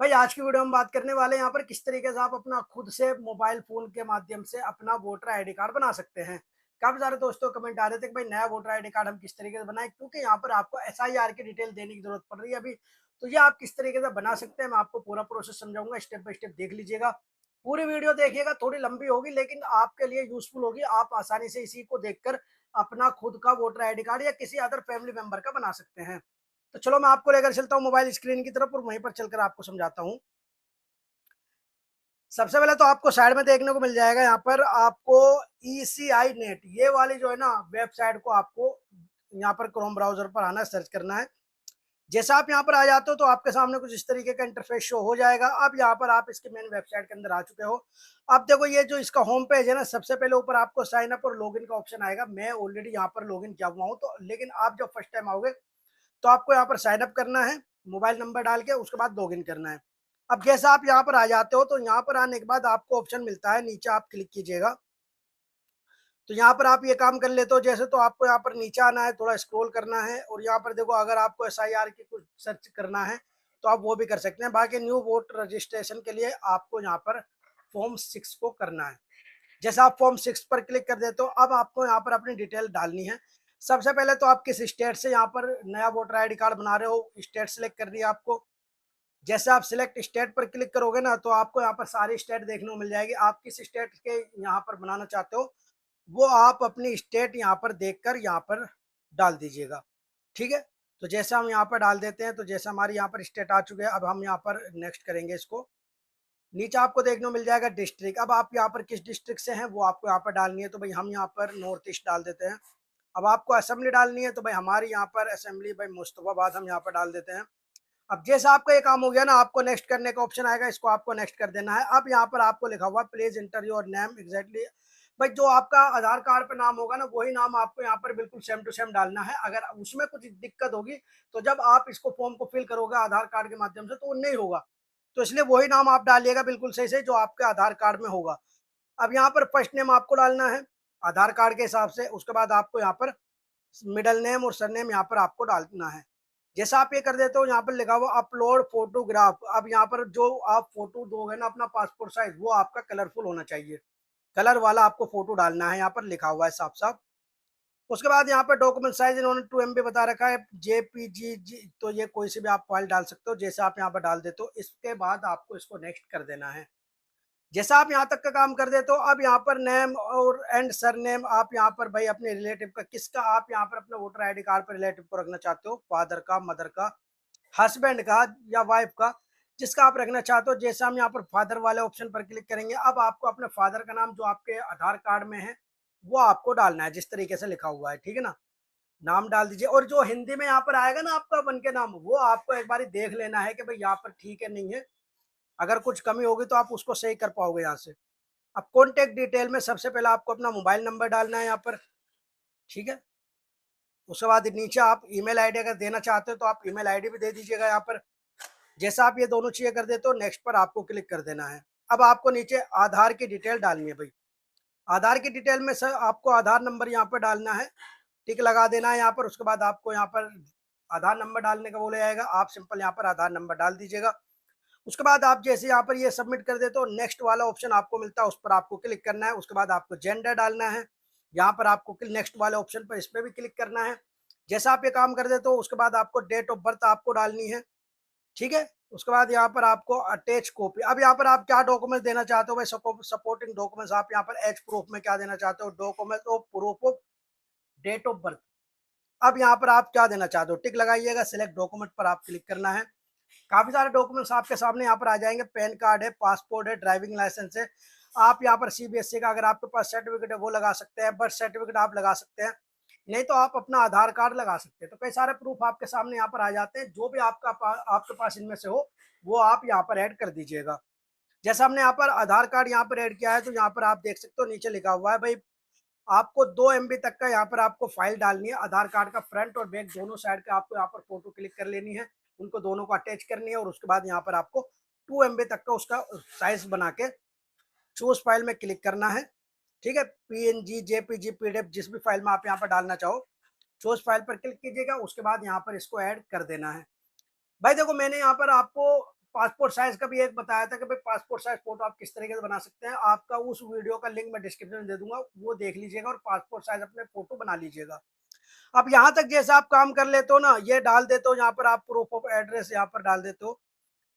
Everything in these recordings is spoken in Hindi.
भाई आज की वीडियो में बात करने वाले हैं यहाँ पर किस तरीके से आप अपना खुद से मोबाइल फोन के माध्यम से अपना वोटर आईडी कार्ड बना सकते हैं। काफी सारे दोस्तों कमेंट आ रहे थे कि भाई नया वोटर आईडी कार्ड हम किस तरीके से बनाएं, क्योंकि यहाँ पर आपको एसआईआर की डिटेल देने की जरूरत पड़ रही है अभी। तो ये आप किस तरीके से बना सकते हैं मैं आपको पूरा प्रोसेस समझाऊंगा, स्टेप बाय स्टेप देख लीजिएगा। पूरी वीडियो देखिएगा, थोड़ी लंबी होगी लेकिन आपके लिए यूजफुल होगी। आप आसानी से इसी को देखकर अपना खुद का वोटर आईडी कार्ड या किसी अदर फैमिली मेंबर का बना सकते हैं। तो चलो मैं आपको लेकर चलता हूँ मोबाइल स्क्रीन की तरफ और वहीं पर चलकर आपको समझाता हूँ। सबसे पहले तो आपको साइड में देखने को मिल जाएगा, यहाँ पर आपको ECI नेट ये वाली जो है ना वेबसाइट को आपको यहाँ पर क्रोम ब्राउजर पर आना है, सर्च करना है। जैसा आप यहाँ पर आ जाते हो तो आपके सामने कुछ इस तरीके का इंटरफेस शो हो जाएगा। अब यहाँ पर आप इसके मेन वेबसाइट के अंदर आ चुके हो। अब देखो ये जो इसका होम पेज है ना, सबसे पहले ऊपर आपको साइन अप और लॉगिन का ऑप्शन आएगा। मैं ऑलरेडी यहाँ पर लॉगिन किया हुआ हूँ, तो लेकिन आप जब फर्स्ट टाइम आओगे तो आपको यहाँ पर साइन अप करना है, मोबाइल नंबर डाल के उसके बाद लॉगिन करना है। अब जैसा आप यहाँ पर आ जाते हो तो यहाँ पर आने के बाद आपको ऑप्शन मिलता है, नीचे आप क्लिक कीजिएगा। तो यहाँ पर आप ये काम कर लेते हो जैसे, तो आपको यहाँ पर नीचे आना है, थोड़ा स्क्रॉल करना है और यहाँ पर देखो अगर आपको SIR की कुछ सर्च करना है तो आप वो भी कर सकते हैं। बाकी न्यू वोट रजिस्ट्रेशन के लिए आपको यहाँ पर फॉर्म 6 को करना है। जैसे आप फॉर्म 6 पर क्लिक कर देते हो, अब आपको यहाँ पर अपनी डिटेल डालनी है। सबसे पहले तो आप किस स्टेट से यहाँ पर नया वोटर आईडी कार्ड बना रहे हो, स्टेट सेलेक्ट करनी है आपको। जैसे आप सिलेक्ट स्टेट पर क्लिक करोगे ना तो आपको यहाँ पर सारी स्टेट देखने को मिल जाएगी। आप किस स्टेट के यहाँ पर बनाना चाहते हो वो आप अपनी स्टेट यहाँ पर देखकर यहाँ पर डाल दीजिएगा। ठीक है, तो जैसे हम यहाँ पर डाल देते हैं, तो जैसे हमारे यहाँ पर स्टेट आ चुके हैं, अब हम यहाँ पर नेक्स्ट करेंगे इसको। नीचे आपको देखने को मिल जाएगा डिस्ट्रिक्ट। अब आप यहाँ पर किस डिस्ट्रिक्ट से हैं वो आपको यहाँ पर डालनी है। तो भाई हम यहाँ पर नॉर्थ ईस्ट डाल देते हैं। अब आपको असेंबली डालनी है, तो भाई हमारी यहाँ पर असेंबली भाई मुस्तफाबाद हम यहाँ पर डाल देते हैं। अब जैसा आपका ये काम हो गया ना, आपको नेक्स्ट करने का ऑप्शन आएगा, इसको आपको नेक्स्ट कर देना है। अब यहाँ पर आपको लिखा हुआ please inter your name exactly. भाई जो आपका आधार कार्ड पे नाम होगा ना वही नाम आपको यहाँ पर बिल्कुल सेम टू सेम डालना है। अगर उसमें कुछ दिक्कत होगी तो जब आप इसको फॉर्म को फिल करोगे आधार कार्ड के माध्यम से तो वो नहीं होगा। तो इसलिए वही नाम आप डालिएगा बिल्कुल सही से जो आपके आधार कार्ड में होगा। अब यहाँ पर फर्स्ट नेम आपको डालना है आधार कार्ड के हिसाब से। उसके बाद आपको यहाँ पर मिडल नेम और सरनेम यहाँ पर आपको डालना है। जैसा आप ये कर देते हो, यहाँ पर लिखा हुआ अपलोड फोटोग्राफ। अब यहाँ पर जो आप फोटो दोगे ना अपना पासपोर्ट साइज, वो आपका कलरफुल होना चाहिए, कलर वाला आपको फोटो डालना है, यहाँ पर लिखा हुआ है साफ साफ। उसके बाद यहाँ पर डॉक्यूमेंट साइज इन्होंने 2 MB बता रखा है, JPG तो ये कोई सी भी आप फाइल डाल सकते हो। जैसे आप यहाँ पर डाल देते हो, इसके बाद आपको इसको नेक्स्ट कर देना है। जैसा आप यहाँ तक का काम कर देते हो, अब यहाँ पर नेम और एंड सर नेम आप यहाँ पर भाई अपने रिलेटिव का, किसका आप यहाँ पर अपने वोटर आईडी कार्ड पर रिलेटिव को रखना चाहते हो, फादर का, मदर का, हस्बैंड का या वाइफ का, जिसका आप रखना चाहते हो। जैसे हम यहाँ पर फादर वाले ऑप्शन पर क्लिक करेंगे, अब आपको अपने फादर का नाम जो आपके आधार कार्ड में है वो आपको डालना है जिस तरीके से लिखा हुआ है। ठीक है ना, नाम डाल दीजिए। और जो हिंदी में यहाँ पर आएगा ना आपका बन के नाम, वो आपको एक बार देख लेना है कि भाई यहाँ पर ठीक है नहीं है। अगर कुछ कमी होगी तो आप उसको सही कर पाओगे यहाँ से। अब कॉन्टेक्ट डिटेल में सबसे पहले आपको अपना मोबाइल नंबर डालना है यहाँ पर। ठीक है, उसके बाद नीचे आप ईमेल आईडी अगर देना चाहते हो तो आप ईमेल आईडी भी दे दीजिएगा यहाँ पर। जैसा आप ये दोनों चीजें कर देते हो, नेक्स्ट पर आपको क्लिक कर देना है। अब आपको नीचे आधार की डिटेल डालनी है भाई। आधार की डिटेल में सर आपको आधार नंबर यहाँ पर डालना है, टिक लगा देना है यहाँ पर। उसके बाद आपको यहाँ पर आधार नंबर डालने का बोला जाएगा, आप सिंपल यहाँ पर आधार नंबर डाल दीजिएगा। उसके बाद आप जैसे यहाँ पर ये सबमिट कर देते हो, नेक्स्ट वाला ऑप्शन आपको मिलता है, उस पर आपको क्लिक करना है। उसके बाद आपको जेंडर डालना है, यहाँ पर आपको नेक्स्ट वाले ऑप्शन पर इस पर भी क्लिक करना है। जैसा आप ये काम कर देते हो, उसके बाद आपको डेट ऑफ बर्थ आपको डालनी है। ठीक है, उसके बाद यहाँ पर आपको अटैच कॉपी। अब यहाँ पर आप क्या डॉक्यूमेंट देना चाहते हो भाई, सपोर्टिंग डॉक्यूमेंट्स आप यहाँ पर एज प्रूफ में क्या देना चाहते हो, document of proof of date of birth. अब यहाँ पर आप क्या देना चाहते हो, टिक लगाइएगा, सिलेक्ट डॉक्यूमेंट पर आप क्लिक करना है। काफी सारे डॉक्यूमेंट्स आपके सामने यहाँ पर आ जाएंगे, पैन कार्ड है, पासपोर्ट है, ड्राइविंग लाइसेंस है। आप यहाँ पर CBSE का अगर आपके पास सर्टिफिकेट है वो लगा सकते हैं, बर्थ सर्टिफिकेट आप लगा सकते हैं, नहीं तो आप अपना आधार कार्ड लगा सकते हैं। तो कई सारे प्रूफ आपके सामने यहाँ पर आ जाते हैं, जो भी आपके पास इनमें से हो वो आप यहाँ पर ऐड कर दीजिएगा। जैसा हमने यहाँ पर आधार कार्ड यहाँ पर ऐड किया है, तो यहाँ पर आप देख सकते हो नीचे लिखा हुआ है भाई आपको 2 MB तक का यहाँ पर आपको फाइल डालनी है। आधार कार्ड का फ्रंट और बैक दोनों साइड का आपको यहाँ पर फोटो क्लिक कर लेनी है, उनको दोनों को अटैच करनी है और उसके बाद यहाँ पर आपको 2 MB तक का उसका साइज बना के चूज फाइल में क्लिक करना है। ठीक है, PNG, JPG, PDF जिस भी फाइल में आप यहाँ पर डालना चाहो, चूज फाइल पर क्लिक कीजिएगा। उसके बाद यहाँ पर इसको ऐड कर देना है। भाई देखो मैंने यहाँ पर आपको पासपोर्ट साइज का भी एक बताया था कि भाई पासपोर्ट साइज फोटो आप किस तरीके से बना सकते हैं। आपका उस वीडियो का लिंक मैं डिस्क्रिप्शन में दे दूंगा, वो देख लीजिएगा और पासपोर्ट साइज अपने फोटो बना लीजिएगा। अब यहाँ तक जैसे आप काम कर लेते हो ना, ये डाल देते हो यहाँ पर आप प्रूफ ऑफ एड्रेस यहाँ पर डाल देते हो,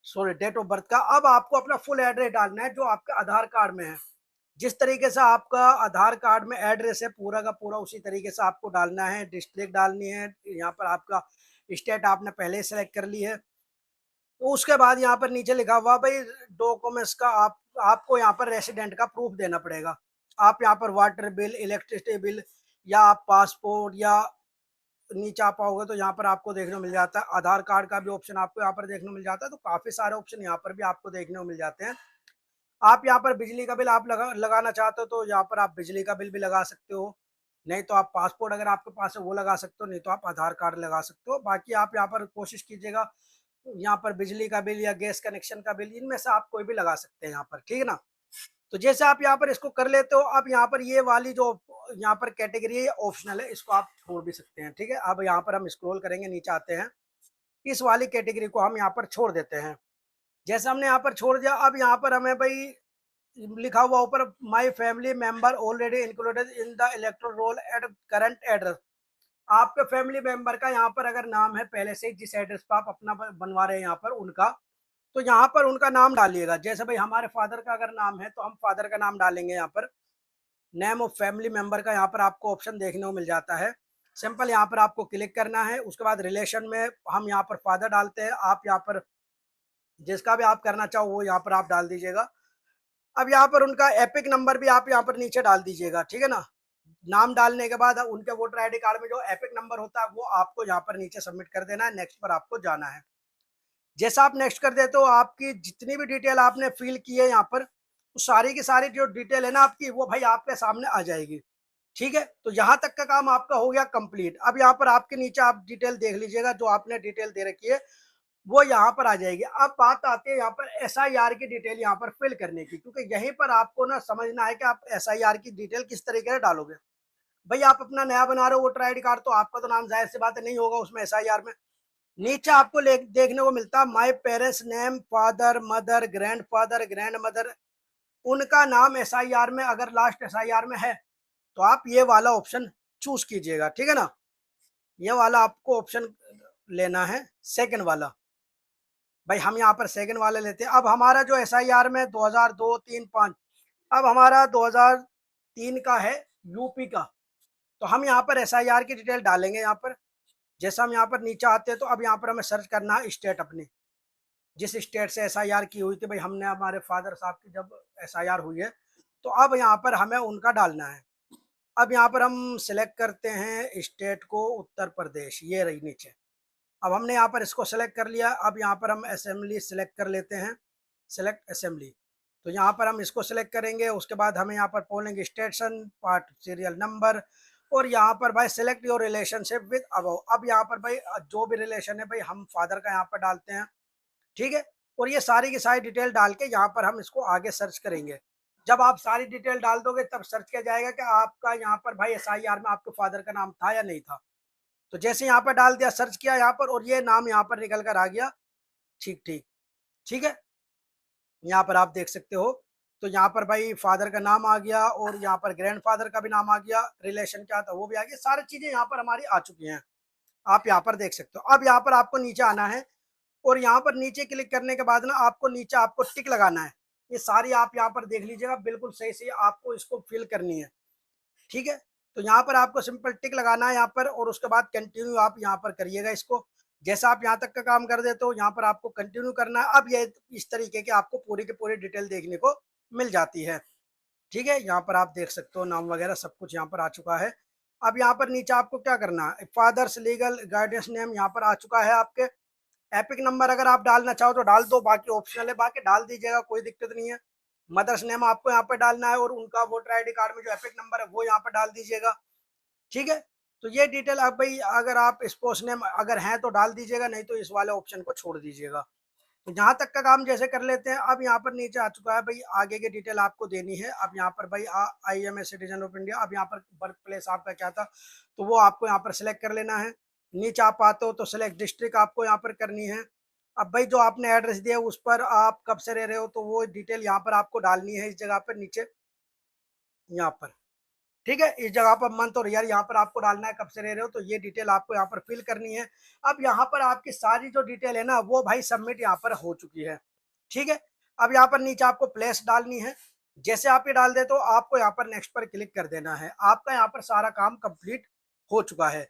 सॉरी डेट ऑफ बर्थ का। अब आपको अपना फुल एड्रेस डालना है जो आपका आधार कार्ड में है। जिस तरीके से आपका आधार कार्ड में एड्रेस है पूरा का पूरा, उसी तरीके से आपको डालना है। डिस्ट्रिक्ट डालनी है, यहाँ पर आपका स्टेट आपने पहले सेलेक्ट कर ली है। तो उसके बाद यहाँ पर नीचे लिखा हुआ भाई डॉक्यूमेंट्स का आपको यहाँ पर रेसिडेंट का प्रूफ देना पड़ेगा। आप यहाँ पर वाटर बिल, इलेक्ट्रिसिटी बिल, या आप पासपोर्ट, या नीचे आ पाओगे तो यहाँ पर आपको देखने को मिल जाता है आधार कार्ड का भी ऑप्शन आपको यहाँ पर देखने को मिल जाता है। तो काफी सारे ऑप्शन यहाँ पर भी आपको देखने को मिल जाते हैं। आप यहाँ पर बिजली का बिल आप लगाना चाहते हो तो यहाँ पर आप बिजली का बिल भी लगा सकते हो, नहीं तो आप पासपोर्ट अगर आपके पास है वो लगा सकते हो, नहीं तो आप आधार कार्ड लगा सकते हो। बाकी आप यहाँ पर कोशिश कीजिएगा यहाँ पर बिजली का बिल या गैस कनेक्शन का बिल, इनमें से आप कोई भी लगा सकते हैं यहाँ पर, ठीक है ना। तो जैसे आप यहाँ पर इसको कर लेते हो, अब यहाँ पर ये वाली जो यहाँ पर कैटेगरी है ऑप्शनल है, इसको आप छोड़ भी सकते हैं, ठीक है। अब यहाँ पर हम स्क्रॉल करेंगे, नीचे आते हैं, इस वाली कैटेगरी को हम यहाँ पर छोड़ देते हैं। जैसे हमने यहाँ पर छोड़ दिया, अब यहाँ पर हमें भाई लिखा हुआ ऊपर my family member already included in the electoral roll at current address. आपके फैमिली मेंबर का यहाँ पर अगर नाम है पहले से जिस एड्रेस पर आप अपना बनवा रहे हैं यहाँ पर उनका, तो यहाँ पर उनका नाम डालिएगा। जैसे भाई हमारे फादर का अगर नाम है तो हम फादर का नाम डालेंगे। यहाँ पर नेम ऑफ फैमिली मेंबर का यहाँ पर आपको ऑप्शन देखने को मिल जाता है। सिंपल यहाँ पर आपको क्लिक करना है। उसके बाद रिलेशन में हम यहाँ पर फादर डालते हैं, आप यहाँ पर जिसका भी आप करना चाहो वो यहाँ पर आप डाल दीजिएगा। अब यहाँ पर उनका एपिक नंबर भी आप यहाँ पर नीचे डाल दीजिएगा, ठीक है ना। नाम डालने के बाद उनके वोटर आईडी कार्ड में जो एपिक नंबर होता है वो आपको यहाँ पर नीचे सबमिट कर देना है, नेक्स्ट पर आपको जाना है। जैसा आप नेक्स्ट कर देते हो, आपकी जितनी भी डिटेल आपने फिल की है यहाँ पर, तो सारी की सारी जो डिटेल है ना आपकी, वो भाई आपके सामने आ जाएगी, ठीक है। तो यहाँ तक का काम आपका हो गया कंप्लीट। अब यहाँ पर आपके नीचे आप डिटेल देख लीजिएगा, जो आपने डिटेल दे रखी है वो यहाँ पर आ जाएगी। अब बात आती है यहाँ पर एसआईआर की डिटेल यहाँ पर फिल करने की, क्योंकि यहीं पर आपको ना समझना है कि आप एसआईआर की डिटेल किस तरीके से डालोगे। भाई आप अपना नया बना रहे हो वोटर आईडी कार्ड, तो आपका तो नाम जाहिर सी बात नहीं होगा उसमें एसआईआर में। नीचे आपको देखने को मिलता है my parents name, father, mother, grand father, grand mother, उनका नाम एसआईआर में अगर लास्ट एसआईआर में है तो आप ये वाला ऑप्शन चूज कीजिएगा, ठीक है ना। ये वाला आपको ऑप्शन लेना है, सेकंड वाला। भाई हम यहाँ पर सेकंड वाले लेते हैं। अब हमारा जो एसआईआर में 2002, 3, 5, अब हमारा 2003 का है यूपी का, तो हम यहाँ पर एसआईआर की डिटेल डालेंगे। यहाँ पर जैसा हम यहाँ पर नीचे आते हैं तो अब यहाँ पर हमें सर्च करना है स्टेट अपने, जिस स्टेट से एसआईआर की हुई थी। भाई हमने हमारे फादर साहब की जब एसआईआर हुई है तो अब यहाँ पर हमें उनका डालना है। अब यहाँ पर हम सिलेक्ट करते हैं स्टेट को, उत्तर प्रदेश, ये रही नीचे। अब हमने यहाँ पर इसको सेलेक्ट कर लिया। अब यहाँ पर हम असेंबली सेलेक्ट कर लेते हैं, सेलेक्ट असेंबली। तो यहाँ पर हम इसको सेलेक्ट करेंगे। उसके बाद हमें यहाँ पर polling station, part, serial number, और यहाँ पर भाई select your relationship with above. अब यहाँ पर भाई जो भी रिलेशन है भाई हम फादर का यहाँ पर डालते हैं, ठीक है। और ये सारी की सारी डिटेल डाल के यहाँ पर हम इसको आगे सर्च करेंगे। जब आप सारी डिटेल डाल दोगे तब सर्च किया जाएगा कि आपका यहाँ पर भाई एसआईआर में आपके फादर का नाम था या नहीं था। तो जैसे यहाँ पर डाल दिया, सर्च किया यहाँ पर, और ये नाम यहाँ पर निकल कर आ गया, ठीक ठीक, ठीक है। यहाँ पर आप देख सकते हो। तो यहाँ पर भाई फादर का नाम आ गया और यहाँ पर ग्रैंडफादर का भी नाम आ गया, रिलेशन क्या था वो भी आ गया, सारी चीजें यहाँ पर हमारी आ चुकी हैं। आप यहाँ पर देख सकते हो। अब यहाँ पर आपको नीचे आना है और यहाँ पर नीचे क्लिक करने के बाद ना आपको नीचे आपको टिक लगाना है। ये सारी आप यहाँ पर देख लीजिएगा, बिल्कुल सही सही आपको इसको फिल करनी है, ठीक है। तो यहाँ पर आपको सिंपल टिक लगाना है यहाँ पर, और उसके बाद कंटिन्यू आप यहाँ पर करिएगा इसको। जैसा आप यहाँ तक का काम कर देते हो यहाँ पर आपको कंटिन्यू करना है। अब ये इस तरीके के आपको पूरी की पूरी डिटेल देखने को मिल जाती है, ठीक है। यहाँ पर आप देख सकते हो नाम वगैरह सब कुछ यहाँ पर आ चुका है। अब यहाँ पर नीचे आपको क्या करना है, फादर्स लीगल गाइडेंस नेम यहाँ पर आ चुका है आपके। एपिक नंबर अगर आप डालना चाहो तो डाल दो, बाकी ऑप्शनल है, बाकी डाल दीजिएगा, कोई दिक्कत नहीं है। मदर्स नेम आपको यहाँ पर डालना है और उनका वोटर आईडी कार्ड में जो एपिक नंबर है वो यहाँ पर डाल दीजिएगा, ठीक है। तो ये डिटेल अब भाई अगर आप स्पोर्ट्स नेम अगर हैं तो डाल दीजिएगा, नहीं तो इस वाले ऑप्शन को छोड़ दीजिएगा। तो यहाँ तक का काम जैसे कर लेते हैं। अब यहाँ पर नीचे आ चुका है भाई, आगे की डिटेल आपको देनी है। अब यहाँ पर भाई I am a citizen of India, अब यहाँ पर बर्थ प्लेस आपका क्या था तो वो आपको यहाँ पर सिलेक्ट कर लेना है। नीचे आप आते हो तो सिलेक्ट डिस्ट्रिक्ट आपको यहाँ पर करनी है। अब भाई जो आपने एड्रेस दिया है उस पर आप कब से रह रहे हो, तो वो डिटेल यहाँ पर आपको डालनी है, इस जगह पर नीचे यहाँ पर। ठीक है, इस जगह पर मंथ और ईयर यहाँ पर आपको डालना है, कब से रह रहे हो, तो ये डिटेल आपको यहाँ पर फिल करनी है। अब यहाँ पर आपकी सारी जो डिटेल है ना वो भाई सबमिट यहाँ पर हो चुकी है। ठीक है, अब यहाँ पर नीचे आपको प्लेस डालनी है। जैसे आप ये डाल दे तो आपको यहाँ पर नेक्स्ट पर क्लिक कर देना है। आपका यहाँ पर सारा काम कंप्लीट हो चुका है।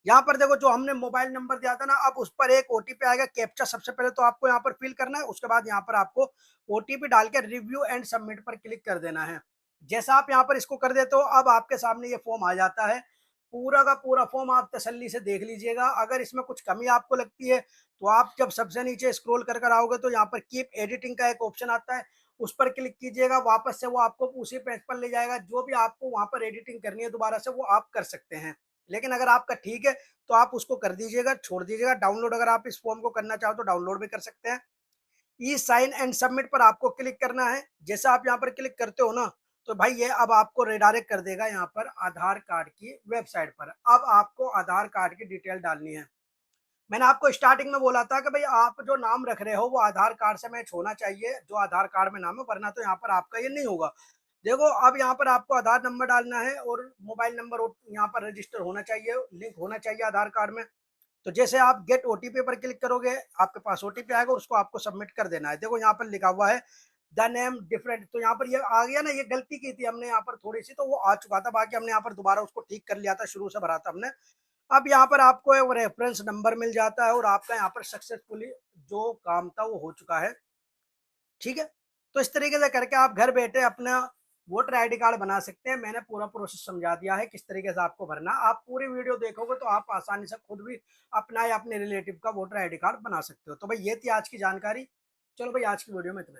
यहाँ पर देखो जो हमने मोबाइल नंबर दिया था ना, अब उस पर एक ओटीपी आएगा कैप्चा, सबसे पहले तो आपको यहाँ पर फिल करना है, उसके बाद यहाँ पर आपको ओटीपी डाल के रिव्यू एंड सबमिट पर क्लिक कर देना है। जैसा आप यहाँ पर इसको कर देते हो, अब आपके सामने ये फॉर्म आ जाता है। पूरा का पूरा फॉर्म आप तसल्ली से देख लीजिएगा। अगर इसमें कुछ कमी आपको लगती है तो आप जब सबसे नीचे स्क्रॉल कर कर आओगे तो यहाँ पर कीप एडिटिंग का एक ऑप्शन आता है, उस पर क्लिक कीजिएगा। वापस से वो आपको उसी पेज पर ले जाएगा। जो भी आपको वहां पर एडिटिंग करनी है दोबारा से वो आप कर सकते हैं। लेकिन अगर आपका ठीक है तो आप उसको कर दीजिएगा, छोड़ दीजिएगा। डाउनलोड अगर आप इस फॉर्म को करना चाहो तो डाउनलोड भी कर सकते हैं। ई साइन एंड सबमिट पर आपको क्लिक करना है। जैसे आप यहाँ पर क्लिक करते हो ना, तो भाई ये अब आपको रिडायरेक्ट कर देगा यहाँ पर आधार कार्ड की वेबसाइट पर। अब आपको आधार कार्ड की डिटेल डालनी है। मैंने आपको स्टार्टिंग में बोला था कि भाई आप जो नाम रख रहे हो वो आधार कार्ड से मैच होना चाहिए, जो आधार कार्ड में नाम है, वरना तो यहाँ पर आपका ये नहीं होगा। देखो अब यहाँ पर आपको आधार नंबर डालना है और मोबाइल नंबर यहाँ पर रजिस्टर होना चाहिए, लिंक होना चाहिए आधार कार्ड में। तो जैसे आप गेट ओटीपी पर क्लिक करोगे आपके पास ओटीपी आएगा, उसको आपको सबमिट कर देना है। देखो यहाँ पर लिखा हुआ है द नेम डिफरेंट, तो यहाँ पर ये आ गया ना, ये गलती की थी हमने यहाँ पर थोड़ी सी, तो वो आ चुका था। बाकी हमने यहाँ पर दोबारा उसको ठीक कर लिया था, शुरू से भरा था हमने। अब यहाँ पर आपको एक रेफरेंस नंबर मिल जाता है और आपका यहाँ पर सक्सेसफुली जो काम था वो हो चुका है। ठीक है, तो इस तरीके से करके आप घर बैठे अपना वोटर आईडी कार्ड बना सकते हैं। मैंने पूरा प्रोसेस समझा दिया है किस तरीके से आपको भरना। आप पूरी वीडियो देखोगे तो आप आसानी से खुद भी अपना या अपने रिलेटिव का वोटर आईडी कार्ड बना सकते हो। तो भाई ये थी आज की जानकारी। चलो भाई आज की वीडियो में इतना।